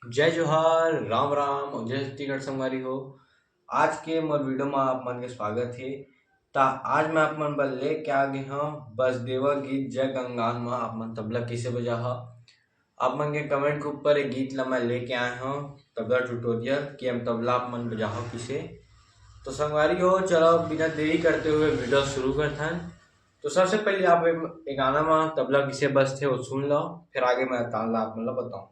जय जोहार, राम राम और जय छत्तीसगढ़ संगवारी हो। आज के मोर वीडियो में आप मन के स्वागत है। ता आज मैं आप मन बर लेके आ गए हूँ बसदेवा गीत जय गंगान में आप मन तबला किसे बजा हा। आप मन के कमेंट के ऊपर एक गीत ला मैं लेके आया हूँ तबला ट्यूटोरियल कि हम तबला आप मन बजा हो किसे। तो संगवारी हो, चलो बिना देरी करते हुए वीडियो शुरू करते हैं। तो सबसे पहले आप एक गाना में तबला किसे बजते वो सुन लो, फिर आगे मैं ताल आप मन ला बताऊँ।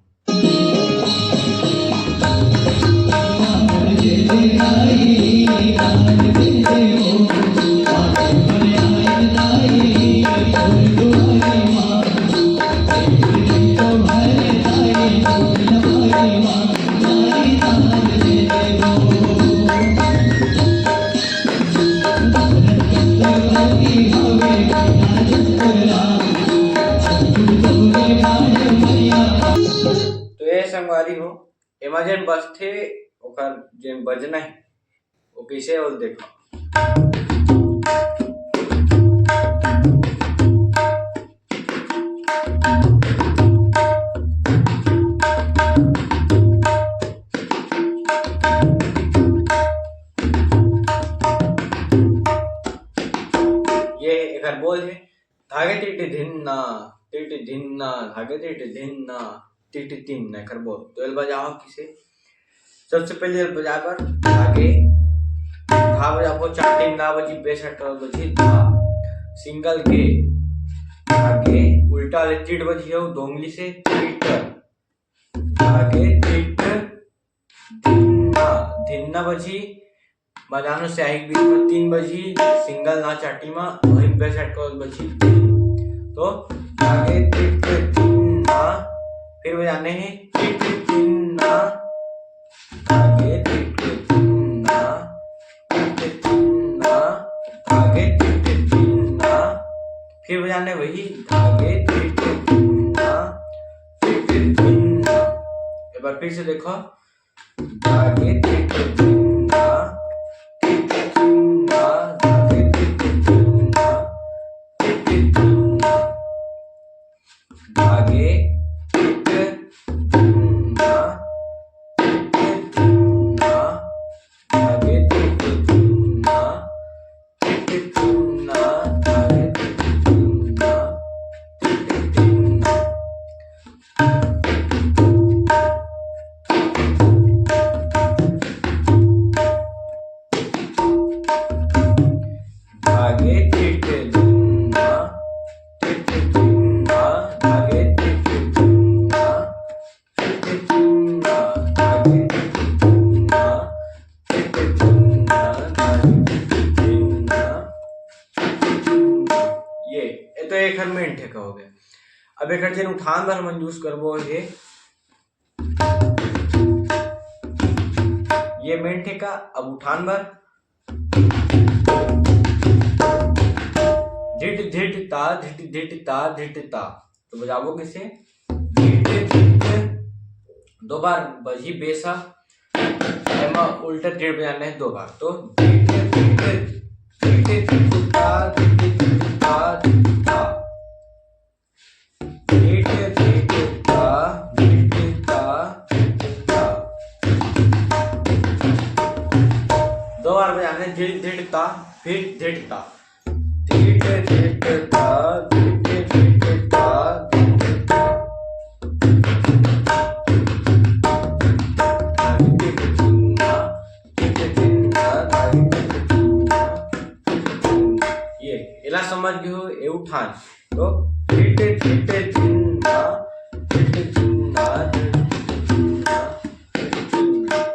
तो ये संगवारी हो, एमा जेन बजथे ओकर जेन बजना है वो कैसे और देखो। ये एकर बोल है धागे टिटी धिन्ना टिटी धिन्ना धागे टिटी धिन्ना टिटी तिन्ना। एकर बोल तो एल बजाओ किसे। सबसे पहले एल बजा कर धागे धा बजाबो, चार तीन धा बजी बेस अटल बजी धा सिंगल के धागे उल्टा ले टिट बजी हो दोंगली से टिट धागे टिट धिन्ना धिन्ना बजी बजानो से आई बीच में 3 बजी सिंगल ना चाटी में वही बेस अटल बजी। तो धागे टिट धिन्ना फिर बजाने हैं टिट धिन्ना धागे टिट धिन्ना टिट धिन्ना धागे टिट धिन्ना फिर बजाने वही धागे टिट धिन्ना टिट धिन्ना। एक बार फिर से देखो धागे टिट धिन्ना टिट धिन्ना धागे टिट धिन्ना टिट धिन्ना धागे टिट धिन्ना टिट धिन्ना धागे टिट धिन्ना टिट धिन्ना धागे टिट धिन्ना टिट धिन्ना। धागे टिट धिन्ना टिट धिन्ना धागे टिट धिन्ना टिट धिन्ना धागे टिट धिन्ना टिट धिन्ना धागे टिट धिन्ना टिट धिन्ना। ये तो एक हर में ठेका हो गया। अब एक जेन उठान बर मन यूज करबो है ये मेन ठेका। अब उठान बर धिट धिट ता धिट धिट ता धिट ता। तो बजाबो किसे धिट धिट दो बार बजी बेसा एमा उल्टा टिट बजाना है 2 बार। तो धिट धिट धिट धिट ता धिट धिट ता धिट ता धिट धिट ता धिट ता धिट ता। 2 बार बजाना धिट धिट ता फिर धिट ता धिट धिट ता धिट धिट ता धिट ता धागे टिट धिन्ना टिट धिन्ना धागे टिट धिन्ना टिट धिन्ना। ये एला समझ गए हो ए उठान। तो टिट धिट धिन्ना टिट धिन्ना टिट धिन्ना टिट धिन्ना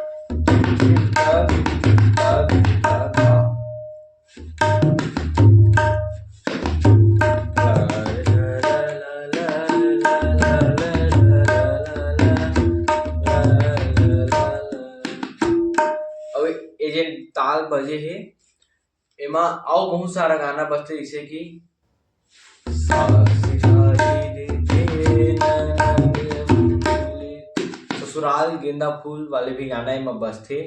टिट ता धिट ता धिट ता धा। अब ये जे ताल बजे है एमा आओ बहुत सारा गाना बजते जैसे कि ससुराल गेंदा फूल वाले भी गाना एमा बजते।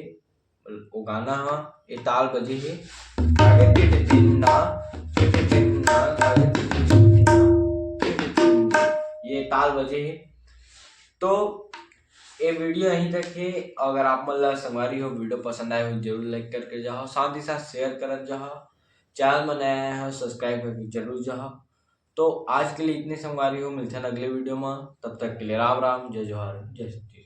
वो गाना हा ये ताल बजे है धागे टिट धिन्ना टिट धिन्ना धागे टिट धिन्ना टिट धिन्ना। ये ताल बजे है। तो ये वीडियो यहीं तक है। अगर आप मतलब संगवारी हो वीडियो पसंद आए हो जरूर लाइक करके जाओ, साथ ही साथ शेयर कर जाओ, चैनल में नया है सब्सक्राइब करके जरूर जाओ। तो आज के लिए इतने संगवारी हो, मिलते हैं अगले वीडियो में, तब तक के लिए राम राम, जय जोहार, जय सच्ची।